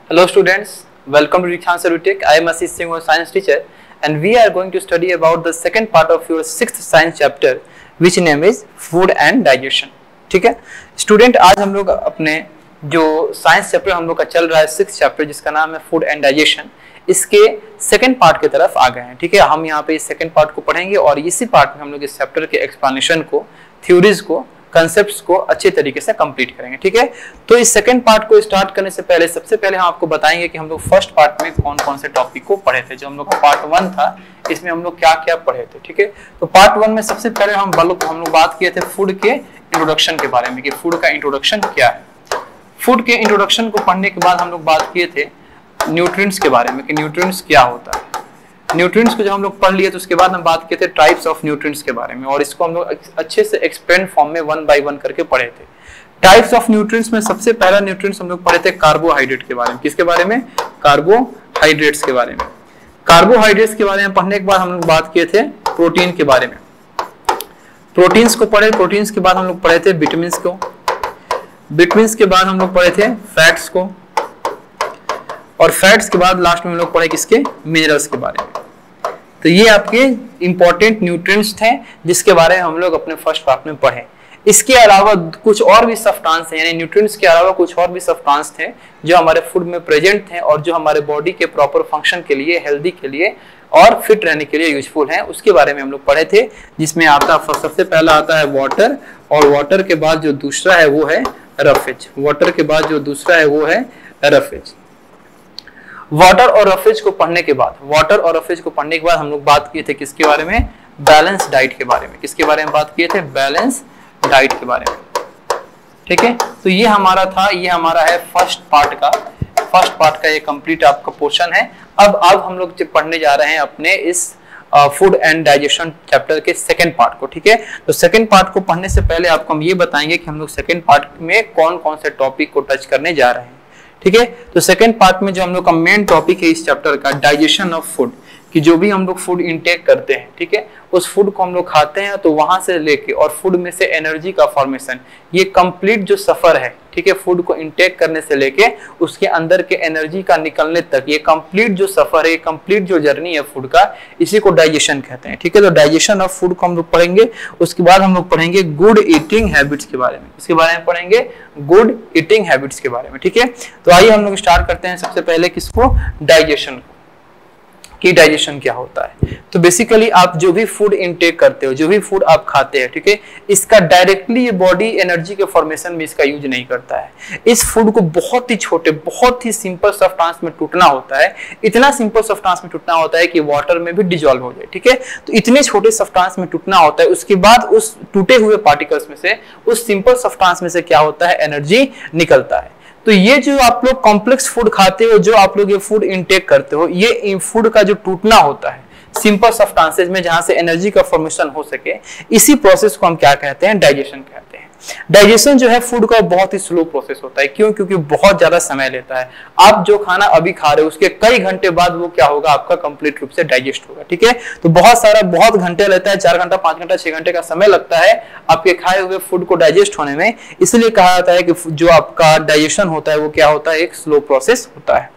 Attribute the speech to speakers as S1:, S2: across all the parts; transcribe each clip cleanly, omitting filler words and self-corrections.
S1: Hello students, welcome to Dikshant Sarutech. I am Ashish Singh, science teacher, and we are going to study about the second part of your 6th science chapter, which name is food and digestion. ठीक है student, आज हम लोग अपने जो science chapter हम लोग का चल रहा है 6th चैप्टर जिसका नाम है फूड एंड डाइजेशन, इसके सेकंड पार्ट की तरफ आ गए हैं। ठीक है, हम यहाँ पे इस सेकंड पार्ट को पढ़ेंगे और इसी पार्ट में हम लोग इस चैप्टर के एक्सप्लेनेशन को, थ्योरीज को, कंसेप्ट्स को अच्छे तरीके से कंप्लीट करेंगे। ठीक है, तो इस सेकंड पार्ट को स्टार्ट करने से पहले सबसे पहले हम आपको बताएंगे कि हम लोग फर्स्ट पार्ट में कौन कौन से टॉपिक को पढ़े थे। जो हम लोग का पार्ट 1 था इसमें हम लोग क्या क्या पढ़े थे। ठीक है, तो पार्ट 1 में सबसे पहले हम लोग बात किए थे फूड के इंट्रोडक्शन के बारे में कि फूड का इंट्रोडक्शन क्या है। फूड के इंट्रोडक्शन को पढ़ने के बाद हम लोग बात किए थे न्यूट्रिएंट्स के बारे में कि न्यूट्रिएंट्स क्या होता है। न्यूट्रिएंट्स को जब हम लोग पढ़ लिए तो उसके बाद हम बात किए थे टाइप्स ऑफ न्यूट्रिएंट्स के बारे में और इसको हम लोग अच्छे से एक्सप्लेन फॉर्म में 1 बाय 1 करके पढ़े थे। टाइप्स ऑफ न्यूट्रिएंट्स में सबसे पहला न्यूट्रिएंट्स हम लोग पढ़े थे कार्बोहाइड्रेट के बारे में। किसके बारे में? कार्बोहाइड्रेट्स के बारे में। कार्बोहाइड्रेट्स के बारे में पढ़ने के बाद हम लोग बात किए थे प्रोटीन के बारे में। प्रोटीन्स को पढ़े, प्रोटीन्स के बाद हम लोग पढ़े थे विटामिन्स को, विटामिन्स के बाद हम लोग पढ़े थे फैट्स को और फैट्स के बाद लास्ट में हम लोग पढ़े किसके? मिनरल्स के बारे में। तो ये आपके इंपॉर्टेंट न्यूट्रिएंट्स थे जिसके बारे में हम लोग अपने फर्स्ट पार्ट में पढ़े। इसके अलावा कुछ और भी सब्सटेंस हैं, यानी न्यूट्रिएंट्स के अलावा कुछ और भी सब्सटेंस थे जो हमारे फूड में प्रेजेंट थे और जो हमारे बॉडी के प्रॉपर फंक्शन के लिए, हेल्दी के लिए और फिट रहने के लिए यूजफुल हैं, उसके बारे में हम लोग पढ़े थे। जिसमें आता सबसे पहला आता है वाटर और वाटर के बाद जो दूसरा है वो है रफेज। वाटर के बाद जो दूसरा है वो है रफेज। वाटर और रफेज को पढ़ने के बाद हम लोग बात किए थे किसके बारे में? बैलेंस डाइट के बारे में। किसके बारे में बात किए थे? बैलेंस डाइट के बारे में। ठीक है, तो ये हमारा था, ये हमारा है फर्स्ट पार्ट का ये कंप्लीट आपका पोर्शन है। अब हम लोग पढ़ने जा रहे हैं अपने इस फूड एंड डाइजेशन चैप्टर के सेकंड पार्ट को। ठीक है, तो सेकंड पार्ट को पढ़ने से पहले आपको हम ये बताएंगे कि हम लोग सेकंड पार्ट में कौन कौन से टॉपिक को टच करने जा रहे हैं। ठीक है, तो सेकंड पार्ट में जो हम लोग का मेन टॉपिक है इस चैप्टर का, डाइजेशन ऑफ फूड, कि जो भी हम लोग फूड इनटेक करते हैं, ठीक है, उस फूड को हम लोग खाते हैं तो वहां से लेके और फूड में से एनर्जी का फॉर्मेशन, ये कंप्लीट जो सफर है, ठीक है, फूड को इनटेक करने से लेके उसके अंदर के एनर्जी का निकलने तक, ये कंप्लीट जो सफर है, कंप्लीट जो जर्नी है फूड का, इसी को डाइजेशन कहते हैं। ठीक है, तो डाइजेशन ऑफ फूड को हम लोग पढ़ेंगे। उसके बाद हम लोग पढ़ेंगे गुड ईटिंग हैबिट्स के बारे में। इसके बारे में पढ़ेंगे गुड ईटिंग हैबिट्स के बारे में। ठीक है, तो आइए हम लोग स्टार्ट करते हैं सबसे पहले किसको? डाइजेशन को, कि डाइजेशन क्या होता है। तो बेसिकली आप जो भी फूड इनटेक करते हो, जो भी फूड आप खाते हैं, ठीक है, इसका डायरेक्टली ये बॉडी एनर्जी के फॉर्मेशन में इसका यूज नहीं करता है। इस फूड को बहुत ही छोटे, बहुत ही सिंपल सब्सटेंस में टूटना होता है। इतना सिंपल सब्सटेंस में टूटना होता है कि वाटर में भी डिजॉल्व हो जाए। ठीक है, तो इतने छोटे सब्सटेंस में टूटना होता है। उसके बाद उस टूटे हुए पार्टिकल्स में से, उस सिंपल सब्सटेंस में से क्या होता है? एनर्जी निकलता है। तो ये जो आप लोग कॉम्प्लेक्स फूड खाते हो, जो आप लोग ये फूड इनटेक करते हो, ये फूड का जो टूटना होता है सिंपल सब्सटेंसेस में, जहां से एनर्जी का फॉर्मेशन हो सके, इसी प्रोसेस को हम क्या कहते हैं? डाइजेशन कहते हैं। डाइजेशन जो है फूड का बहुत ही स्लो प्रोसेस होता है। क्यों? क्योंकि बहुत ज्यादा समय लेता है। आप जो खाना अभी खा रहे हो उसके कई घंटे बाद वो क्या होगा? आपका कंप्लीट रूप से डाइजेस्ट होगा। ठीक है, तो बहुत घंटे लेता है, 4 घंटा, 5 घंटा, 6 घंटे का समय लगता है आपके खाए हुए फूड को डाइजेस्ट होने में। इसलिए कहा जाता है कि जो आपका डाइजेशन होता है वो क्या होता है? एक स्लो प्रोसेस होता है।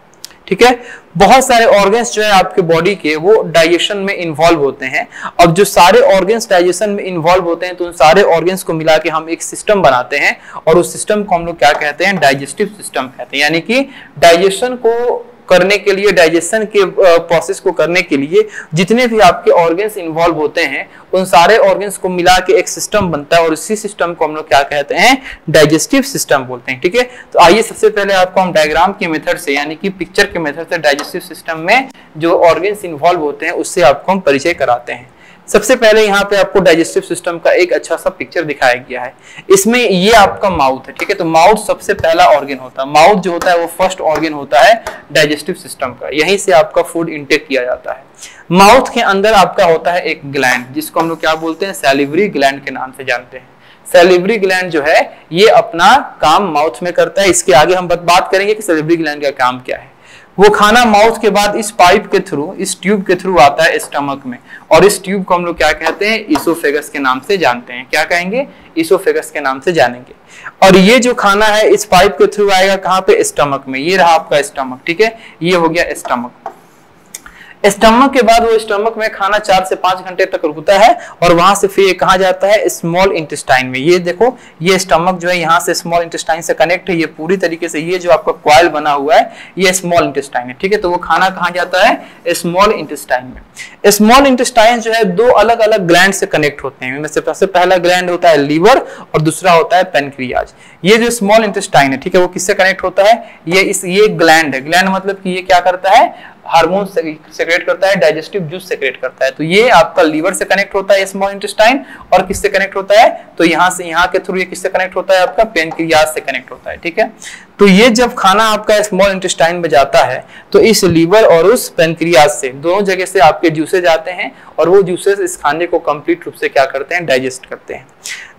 S1: ठीक है, बहुत सारे ऑर्गन्स जो है आपके बॉडी के वो डाइजेशन में इन्वॉल्व होते हैं। अब जो सारे ऑर्गन्स डाइजेशन में इन्वॉल्व होते हैं तो उन सारे ऑर्गन्स को मिला के हम एक सिस्टम बनाते हैं और उस सिस्टम को हम लोग क्या कहते हैं? डाइजेस्टिव सिस्टम कहते हैं। यानी कि डाइजेशन को करने के लिए, डाइजेशन के प्रोसेस को करने के लिए जितने भी आपके ऑर्गन्स इन्वॉल्व होते हैं उन सारे ऑर्गन्स को मिला के एक सिस्टम बनता है और इसी सिस्टम को हम लोग क्या कहते हैं? डाइजेस्टिव सिस्टम बोलते हैं। ठीक है, तो आइए सबसे पहले आपको हम डायग्राम के मेथड से, यानी कि पिक्चर के मेथड से डाइजेस्टिव सिस्टम में जो ऑर्गन्स इन्वॉल्व होते हैं उससे आपको हम परिचय कराते हैं। सबसे पहले यहाँ पे आपको डाइजेस्टिव सिस्टम का एक अच्छा सा पिक्चर दिखाया गया है। इसमें ये आपका माउथ है। ठीक है, तो माउथ सबसे पहला ऑर्गन होता है। माउथ जो होता है वो फर्स्ट ऑर्गन होता है डाइजेस्टिव सिस्टम का। यहीं से आपका फूड इंटेक किया जाता है। माउथ के अंदर आपका होता है एक ग्लैंड, जिसको हम लोग क्या बोलते हैं? सैलिवरी ग्लैंड के नाम से जानते हैं। सैलिवरी ग्लैंड जो है ये अपना काम माउथ में करता है। इसके आगे हम बात करेंगे कि सैलिवरी ग्लैंड का काम क्या है। वो खाना माउथ के बाद इस पाइप के थ्रू, इस ट्यूब के थ्रू आता है स्टमक में और इस ट्यूब को हम लोग क्या कहते हैं? इसोफेगस के नाम से जानते हैं। क्या कहेंगे? इसोफेगस के नाम से जानेंगे। और ये जो खाना है इस पाइप के थ्रू आएगा कहाँ पे, स्टमक में। ये रहा आपका स्टमक, ठीक है, ये हो गया स्टमक। स्टमक के बाद वो स्टमक में खाना 4 से 5 घंटे तक रुकता है और वहां से फिर कहाँ जाता है, स्मॉल इंटेस्टाइन में। ये देखो, ये स्टमक जो है यहाँ से स्मॉल इंटेस्टाइन से कनेक्ट है, ये पूरी तरीके से, ये जो आपका कॉइल बना हुआ है ये स्मॉल इंटेस्टाइन है, ठीक है। तो वो खाना कहाँ जाता है, स्मॉल इंटेस्टाइन में। स्मॉल इंटेस्टाइन जो है 2 अलग अलग ग्लैंड से कनेक्ट होते हैं। इनमें से सबसे पहला ग्लैंड होता है लीवर और दूसरा होता है पेनक्रियाज। ये जो स्मॉल इंटेस्टाइन है, ठीक है, वो किससे कनेक्ट होता है, ये ग्लैंड है। ग्लैंड मतलब कि ये क्या करता है, हार्मोन सेक्रेट करता है, डाइजेस्टिव जूस सेक्रेट करता है। तो ये आपका लीवर से कनेक्ट होता है स्मॉल इंटेस्टाइन, और किससे कनेक्ट होता है, तो यहाँ से, यहाँ के थ्रू ये किससे कनेक्ट होता है, आपका पेनक्रियाज से कनेक्ट होता है, ठीक है। तो ये जब खाना आपका स्मॉल इंटेस्टाइन में जाता है तो इस लीवर और उस पेनक्रियाज से दोनों जगह से आपके जूसेज आते हैं और वो जूसेस इस खाने को कंप्लीट रूप से क्या करते हैं, डाइजेस्ट करते हैं।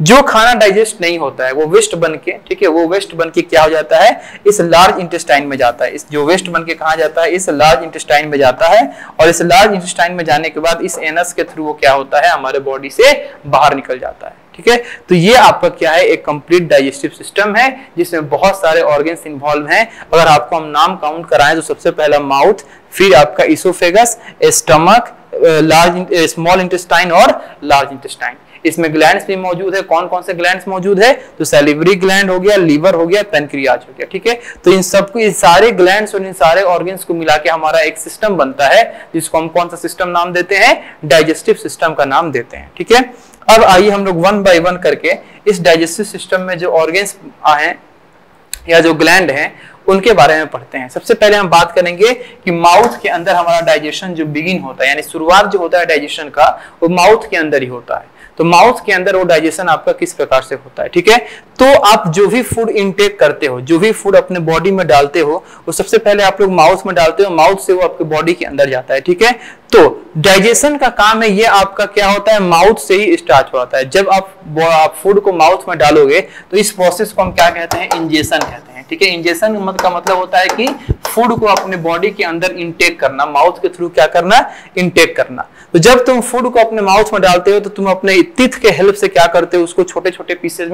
S1: जो खाना डाइजेस्ट नहीं होता है वो वेस्ट बन के, ठीक है, वो वेस्ट बन के क्या हो जाता है, इस लार्ज इंटेस्टाइन में जाता है। इस जो वेस्ट बन के कहाँ जाता है, इस लार्ज इंटेस्टाइन में जाता है, और इस लार्ज इंटेस्टाइन में जाने के बाद इस एनस के थ्रू वो क्या होता है, हमारे बॉडी से बाहर निकल जाता है, ठीक है। तो ये आपका क्या है, एक कंप्लीट डाइजेस्टिव सिस्टम है जिसमें बहुत सारे ऑर्गन्स इन्वॉल्व हैं। अगर आपको हम नाम काउंट कराएं तो सबसे पहला माउथ, फिर आपका oesophagus, stomach, large small intestine और लार्ज इंटेस्टाइन। इसमें ग्लैंड्स भी मौजूद है। कौन कौन से ग्लैंड्स मौजूद है, तो सैलिवरी ग्लैंड हो गया, लीवर हो गया, पेनक्रियाज हो गया, ठीक है। तो इन सबको, इन सारे ग्लैंड्स और इन सारे ऑर्गन्स को मिला के हमारा एक सिस्टम बनता है जिसको हम कौन सा सिस्टम नाम देते हैं, डाइजेस्टिव सिस्टम का नाम देते हैं, ठीक है। अब आइए हम लोग 1 बाय 1 करके इस डाइजेस्टिव सिस्टम में जो ऑर्गन्स हैं या जो ग्लैंड हैं उनके बारे में पढ़ते हैं। सबसे पहले हम बात करेंगे कि माउथ के अंदर हमारा डाइजेशन जो बिगिन होता है, यानी शुरुआत जो होता है डाइजेशन का, वो माउथ के अंदर ही होता है। तो माउथ के अंदर वो डाइजेशन आपका किस प्रकार से होता है, ठीक है। तो आप जो भी फूड इनटेक करते हो, जो भी फूड अपने बॉडी में डालते हो, वो सबसे पहले आप लोग माउथ में डालते हो, माउथ से वो आपके बॉडी के अंदर जाता है, ठीक है। तो डाइजेशन का काम है, ये आपका क्या होता है, माउथ से ही स्टार्ट होता है। जब आप फूड को माउथ में डालोगे तो इस प्रोसेस को हम क्या कहते हैं, इंजेशन कहते हैं, ठीक है। इंजेशन का मतलब होता है कि फूड को अपने बॉडी के अंदर इनटेक करना, माउथ के थ्रू क्या करना, इनटेक करना। तो जब तुम फूड को अपने माउथ में डालते हो तो तुम अपने टीथ के हेल्प से क्या करते हो, उसको छोटे छोटे पीसेज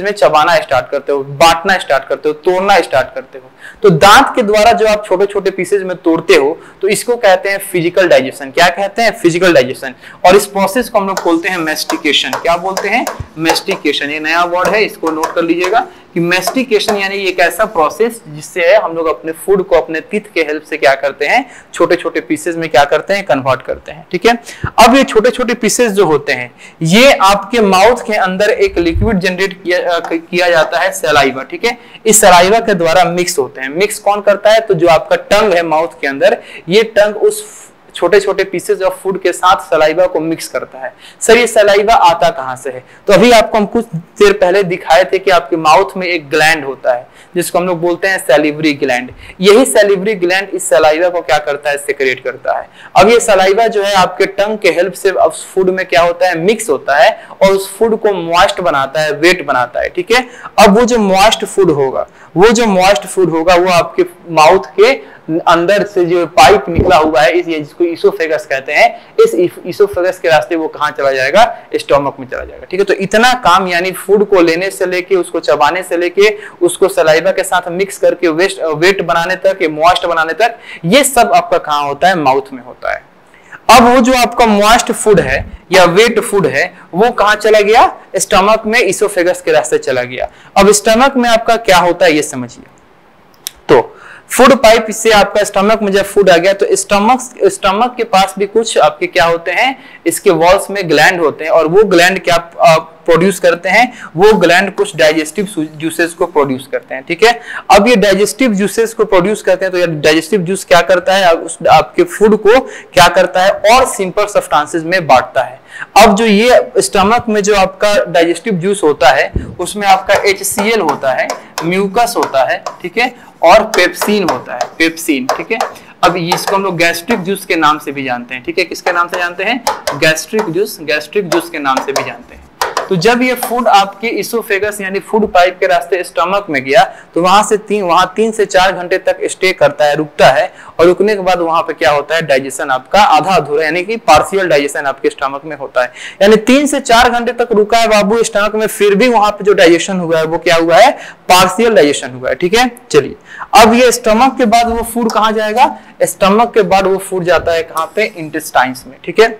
S1: में चबाना स्टार्ट करते हो, बांटना स्टार्ट करते हो, तोड़ना स्टार्ट करते हो। तो दांत के द्वारा जो आप छोटे छोटे पीसेज में तोड़ते हो तो इसको कहते हैं फिजिकल डाइजेशन। क्या कहते हैं, फिजिकल डाइजेशन। और इस प्रोसेस को हम लोग बोलते हैं मैस्टिकेशन। क्या बोलते हैं, मैस्टिकेशन। ये नया वर्ड है, इसको नोट कर लीजिएगा कि मैस्टिकेशन यानी एक ऐसा प्रोसेस जिससे हम लोग अपने फूड को अपने टीथ के हेल्प से क्या करते हैं, छोटे छोटे पीसेज में क्या करते हैं, कन्वर्ट करते हैं, ठीक है। अब ये छोटे छोटे पीसेज जो होते हैं ये आपके माउथ के अंदर एक लिक्विड जनरेट किया जाता है, सलाइवा, ठीक है। इस सलाइवा के द्वारा मिक्स होते हैं। मिक्स कौन करता है, तो जो आपका टंग है माउथ के अंदर, ये टंग उस छोटे छोटे पीसेज ऑफ फूड के साथ सलाइवा को मिक्स करता है। सर ये सलाइवा आता कहां से है, तो अभी आपको हम कुछ देर पहले दिखाए थे कि आपके माउथ में एक ग्लैंड होता है जिसको हम लोग बोलते हैं सैलिवरी ग्लैंड। यही सैलिवरी ग्लैंड इस सलाइवा को क्या करता है, सेक्रेट करता है। अब ये सलाइवा जो है आपके टंग के हेल्प से उस फूड में क्या होता है, मिक्स होता है और उस फूड को मॉइस्ट बनाता है, वेट बनाता है, ठीक है। अब वो जो मॉइस्ट फूड होगा, वो आपके माउथ के अंदर से जो पाइप निकला हुआ है, इस जिसको इसोफेगस कहते हैं, इस इसोफेगस के रास्ते वो कहां चला जाएगा, स्टमक में चला जाएगा, ठीक है। तो इतना काम, यानी फूड को लेने से लेके, उसको चबाने से लेके, उसको सलाइवा के साथ मिक्स करके वेट बनाने तक, मॉइस्ट बनाने तक, ये सब आपका कहां होता है, माउथ में होता है। अब वो जो आपका मॉइस्ट फूड है या वेट फूड है वो कहां चला गया, स्टमक में, इसोफेगस के रास्ते चला गया। अब स्टमक में आपका क्या होता है ये समझिए। तो फूड पाइप से आपका स्टमक में जब फूड आ गया तो स्टमक के पास भी कुछ आपके क्या होते हैं, इसके वॉल्स में ग्लैंड होते हैं और वो ग्लैंड क्या प्रोड्यूस करते हैं, वो ग्लैंड कुछ डाइजेस्टिव जूसेस को प्रोड्यूस करते हैं, ठीक है। अब ये डाइजेस्टिव जूसेस को प्रोड्यूस करते हैं तो ये डाइजेस्टिव जूस क्या करता है, आपके फूड को क्या करता है, और सिंपल सब्सटेंसेस में बांटता है। अब जो ये स्टमक में जो आपका डाइजेस्टिव जूस होता है उसमें आपका HCl होता है, म्यूकस होता है, ठीक है, और पेप्सिन होता है, पेप्सिन, ठीक है। अब इसको हम लोग गैस्ट्रिक जूस के नाम से भी जानते हैं, ठीक है। किसके नाम से जानते हैं, गैस्ट्रिक जूस के नाम से भी जानते हैं। तो जब ये फूड आपके इसोफेगस यानी फूड पाइप के रास्ते स्टमक में गया तो वहां 3 से 4 घंटे तक स्टे करता है, रुकता है, और रुकने के बाद वहां पे क्या होता है, डाइजेशन आपका आधा अधूरा यानी कि पार्शियल डाइजेशन आपके स्टमक में होता है। यानी 3 से 4 घंटे तक रुका है बाबू स्टमक में, फिर भी वहां पे जो डाइजेशन हुआ है वो क्या हुआ है, पार्शियल डाइजेशन हुआ है। ठीक है, चलिए अब ये स्टमक के बाद वो फूड कहां जाएगा, स्टमक के बाद वो फूड जाता है कहां पे, इंटेस्टाइन्स में। ठीक है,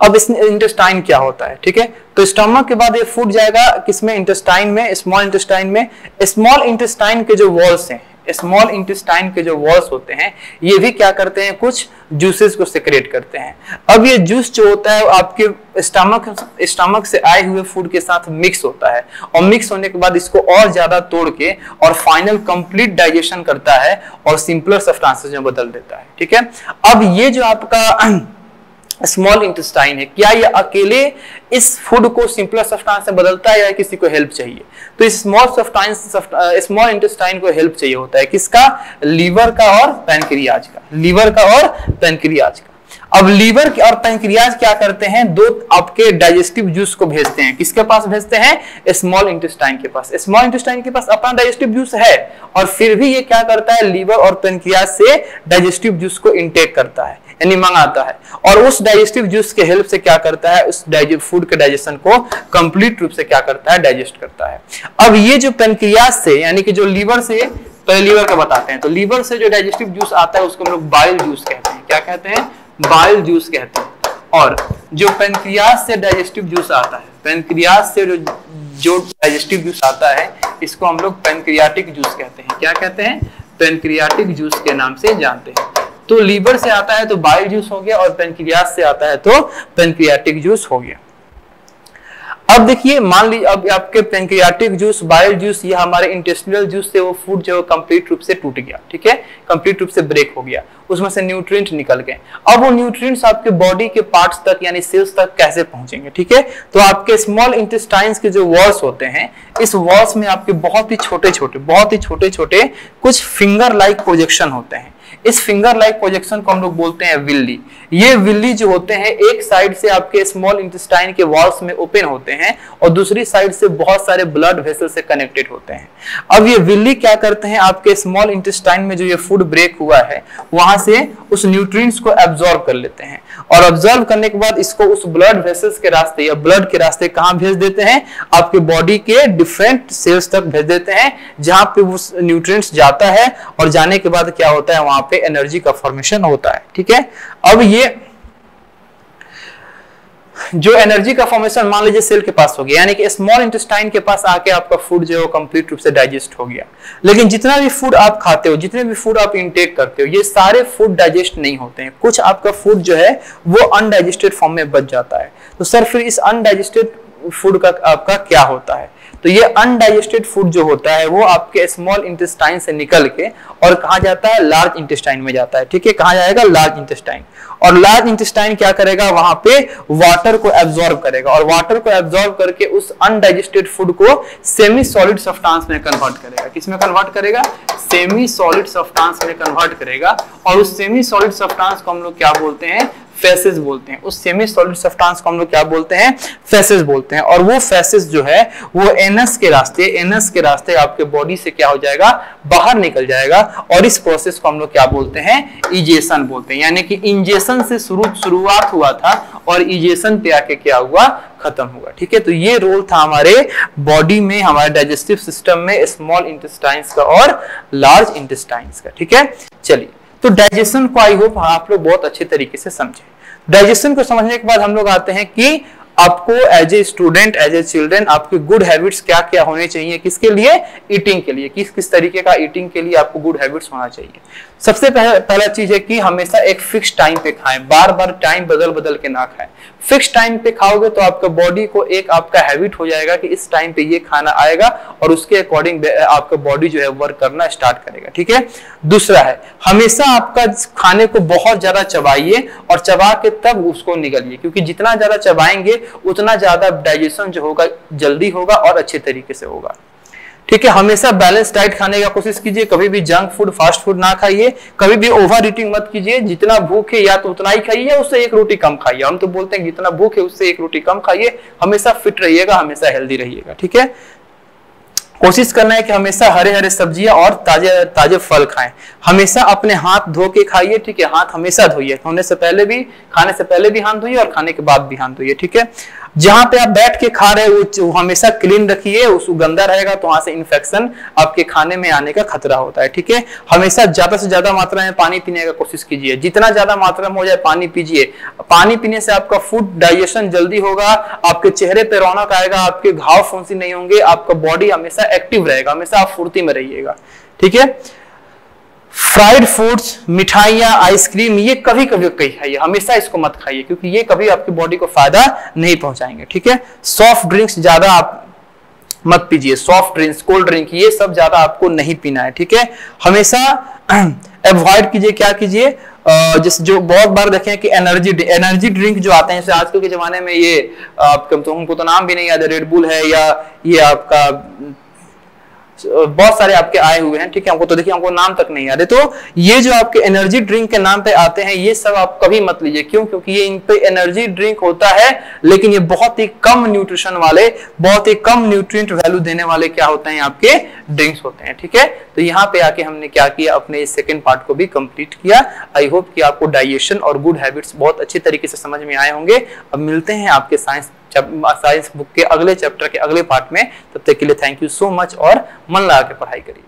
S1: अब इस इंटेस्टाइन क्या होता है, ठीक है, तो स्टमक के बाद ये फूड जाएगा किसमें, इंटेस्टाइन में, स्मॉल इंटेस्टाइन में। स्मॉल इंटेस्टाइन के जो वॉल्स हैं, स्मॉल इंटेस्टाइन के जो वॉल्स होते हैं ये भी क्या करते हैं, कुछ जूसेस को सेक्रेट करते हैं। अब ये जूस जो होता है आपके स्टमक से आए हुए फूड के साथ मिक्स होता है, और मिक्स होने के बाद इसको और ज्यादा तोड़ के और फाइनल कंप्लीट डाइजेशन करता है और सिंपलर सब्सटेंसेस में बदल देता है। ठीक है, अब ये जो आपका स्मॉल इंटेस्टाइन है, क्या ये अकेले इस फूड को सिंपलर सब्सटेंस में बदलता है या किसी को हेल्प चाहिए, तो इस स्मॉल इंटेस्टाइन को हेल्प चाहिए होता है, किसका, लीवर का और पैनक्रियाज का, लीवर का और पैनक्रियाज का। अब लीवर और पैनक्रियाज क्या करते हैं, दो आपके डाइजेस्टिव जूस को भेजते हैं, किसके पास भेजते हैं, स्मॉल इंटेस्टाइन के पास। स्मॉल इंटेस्टाइन के पास अपना डाइजेस्टिव जूस है और फिर भी ये क्या करता है, लीवर और पैनक्रियाज से डाइजेस्टिव जूस को इनटेक करता है यानी मंगाता है, और उस डाइजेस्टिव जूस के हेल्प से क्या करता है, उस फूड के डाइजेशन को कंप्लीट रूप से क्या करता है, डाइजेस्ट करता है। अब ये जो पैनक्रियाज से यानी कि जो लीवर से, पहले लीवर का बताते हैं, तो लीवर से जो डाइजेस्टिव जूस आता है उसको हम लोग बाइल जूस कहते हैं। क्या कहते हैं, बाइल जूस कहते हैं। और जो पैनक्रियाज से डाइजेस्टिव जूस आता है, पैनक्रियाज से जो डाइजेस्टिव जूस आता है इसको हम लोग पैनक्रियाटिक जूस कहते हैं। क्या कहते हैं, पैनक्रियाटिक जूस के नाम से जानते हैं। तो लीवर से आता है तो बाइल जूस हो गया, और पैनक्रियाज से आता है तो पैनक्रियाटिक जूस हो गया। अब देखिए, मान लीजिए अब आपके पैनक्रियाटिक जूस, बाइल जूस, ये हमारे इंटेस्टिनल जूस से वो फूड जो कंप्लीट रूप से टूट गया। ठीक है, कंप्लीट रूप से ब्रेक हो गया, उसमें से न्यूट्रिएंट निकल गए। अब वो न्यूट्रिएंट्स आपके बॉडी के पार्ट्स तक यानी सेल्स तक कैसे पहुंचेंगे, ठीक है, तो आपके स्मॉल इंटेस्टाइन्स के जो वॉल्स होते हैं, इस वॉल्स में आपके बहुत ही छोटे छोटे कुछ फिंगर लाइक प्रोजेक्शन होते हैं। इस फिंगर लाइक प्रोजेक्शन को हम लोग बोलते हैं विल्ली। ये विल्ली जो होते हैं एक साइड से आपके स्मॉल इंटेस्टाइन के वॉल्स में ओपन होते हैं और दूसरी साइड से बहुत सारे ब्लड वेसल से कनेक्टेड होते हैं। अब ये विल्ली क्या करते हैं, आपके स्मॉल इंटेस्टाइन में जो ये फूड ब्रेक हुआ है वहां से उस न्यूट्रिएंट्स को एब्जॉर्ब कर लेते हैं, और एब्जॉर्ब करने के बाद इसको उस ब्लड वेसल्स के रास्ते या ब्लड के रास्ते कहां भेज देते हैं, आपके बॉडी के डिफरेंट सेल्स तक भेज देते हैं, जहां पे वो न्यूट्रिएंट्स जाता है, और जाने के बाद क्या होता है, वहां पे एनर्जी का फॉर्मेशन होता है। ठीक है, अब ये जो एनर्जी का फॉर्मेशन मान लीजिए सेल के पास हो गया, यानी कि स्मॉल इंटेस्टाइन के पास आके आपका फूड जो है कंप्लीट रूप से डाइजेस्ट हो गया। लेकिन जितना भी फूड आप खाते हो, जितने भी फूड आप इंटेक करते हो, ये सारे फूड डाइजेस्ट नहीं होते हैं। कुछ आपका फूड जो है वो अनडाइजेस्टेड फॉर्म में बच जाता है। तो सर फिर इस अनडाइजेस्टेड फूड का आपका क्या होता है, तो ये अनडाइजेस्टेड फूड जो होता है वो आपके स्मॉल इंटेस्टाइन से निकल के और कहा जाता है, लार्ज इंटेस्टाइन में जाता है। ठीक है, कहा जाएगा लार्ज इंटेस्टाइन, और लार्ज इंटेस्टाइन क्या करेगा, वहां पे वाटर को एब्जॉर्ब करेगा, और वाटर को एब्जॉर्ब करके उस अनडाइजेस्टेड फूड को सेमी सॉलिड सब्सटेंस में कन्वर्ट करेगा। किसमें कन्वर्ट करेगा, सेमी सॉलिड सब्सटेंस में कन्वर्ट करेगा, और उस सेमी सॉलिड सब्सटेंस को हम लोग क्या बोलते हैं, फेसेस बोलते हैं। उस सेमी सॉलिड सब्सटेंस को हम लोग क्या बोलते हैं, फेसेस बोलते हैं। और वो फेसेस जो है वो एनस के रास्ते आपके बॉडी से क्या हो जाएगा, बाहर निकल जाएगा, और इस प्रोसेस को हम लोग क्या बोलते हैं, इजेशन बोलते हैं। यानी कि इंजेशन से शुरुआत हुआ था और इजेशन पे आके क्या हुआ, खत्म हुआ। ठीक है, तो ये रोल था हमारे बॉडी में, हमारे डाइजेस्टिव सिस्टम में स्मॉल इंटेस्टाइन्स का और लार्ज इंटेस्टाइन्स का। ठीक है, चलिए, तो डाइजेशन को आई होप आप लोग बहुत अच्छे तरीके से समझे। डाइजेशन को समझने के बाद हम लोग आते हैं कि आपको as a student, as a children, आपके गुड हैबिट्स क्या क्या होने चाहिए, किसके लिए, ईटिंग के लिए, किस तरीके का ईटिंग के लिए आपको गुड हैबिट्स होना चाहिए। सबसे पहला चीज है कि हमेशा एक फिक्स टाइम पे खाएं, बार बार टाइम बदल बदल के ना खाएं। फिक्स टाइम पे खाओगे तो आपका बॉडी को एक आपका हैबिट हो जाएगा कि इस टाइम पे ये खाना आएगा, और उसके अकॉर्डिंग आपका बॉडी जो है वर्क करना स्टार्ट करेगा। ठीक है, दूसरा है हमेशा आपका खाने को बहुत ज्यादा चबाइए, और चबा के तब उसको निगलिए, क्योंकि जितना ज्यादा चबाएंगे उतना ज्यादा डाइजेशन जो होगा जल्दी होगा और अच्छे तरीके से होगा। ठीक है। हमेशा बैलेंस डाइट खाने का कोशिश कीजिए, कभी भी जंक फूड फास्ट फूड ना खाइए, कभी भी ओवर ईटिंग मत कीजिए। जितना भूख है या तो उतना ही खाइए या उससे एक रोटी कम खाइए। हम तो बोलते हैं जितना भूख है उससे एक रोटी कम खाइए। हमेशा फिट रहिएगा, हमेशा हेल्दी रहिएगा, ठीक है। कोशिश करना है कि हमेशा हरे हरे सब्जियां और ताजे ताजे फल खाएं। हमेशा अपने हाथ धो के खाइए, ठीक है। हाथ हमेशा धोइए, खाने से पहले भी हाथ धोइए और खाने के बाद भी हाथ धोइए, ठीक है। जहां पे आप बैठ के खा रहे हैं वो हमेशा क्लीन रखिए, उस गंदा रहेगा तो वहां से इन्फेक्शन आपके खाने में आने का खतरा होता है, ठीक है। हमेशा ज्यादा से ज्यादा मात्रा में पानी पीने का कोशिश कीजिए, जितना ज्यादा मात्रा में हो जाए पानी पीजिए। पानी पीने से आपका फूड डाइजेशन जल्दी होगा, आपके चेहरे पे रौनक आएगा, आपके घाव फुंसी नहीं होंगे, आपका बॉडी हमेशा एक्टिव रहेगा, हमेशा आप फुर्ती में रहिएगा, ठीक है। फ्राइड फूड्स, मिठाइयाँ, आइसक्रीम, ये कभी कभी खाइए, हमेशा इसको मत खाइए क्योंकि ये कभी आपकी बॉडी को फायदा नहीं पहुंचाएंगे, ठीक है। सॉफ्ट ड्रिंक्स ज्यादा आप मत पीजिए, सॉफ्ट ड्रिंक्स, कोल्ड ड्रिंक, ये सब ज्यादा आपको नहीं पीना है, ठीक है। हमेशा अवॉइड कीजिए, क्या कीजिए, जैसे जो बहुत बार देखें कि एनर्जी ड्रिंक जो आते हैं, जैसे आजकल के जमाने में ये आपको तो हमको तो नाम भी नहीं याद है, रेड बुल है या ये आपका बहुत सारे आपके आए हुए हैं, ठीक है। हमको तो देखिए हमको नाम तक नहीं याद है। तो ये जो आपके एनर्जी ड्रिंक के नाम पे आते हैं ये सब आप कभी मत लीजिए, क्यों? क्योंकि ये इन पे एनर्जी ड्रिंक होता है लेकिन ये बहुत ही कम न्यूट्रिशन वाले, बहुत ही कम न्यूट्रिएंट वैल्यू देने वाले क्या होते हैं आपके ड्रिंक्स होते हैं, ठीक है। तो यहाँ पे आके हमने क्या किया, अपने इस सेकेंड पार्ट को भी कंप्लीट किया। आई होप कि आपको डाइजेशन और गुड हैबिट्स बहुत अच्छे तरीके से समझ में आए होंगे। अब मिलते हैं आपके साइंस बुक के अगले चैप्टर के अगले पार्ट में। तब तक के लिए थैंक यू सो मच और मन लगा के पढ़ाई करिए।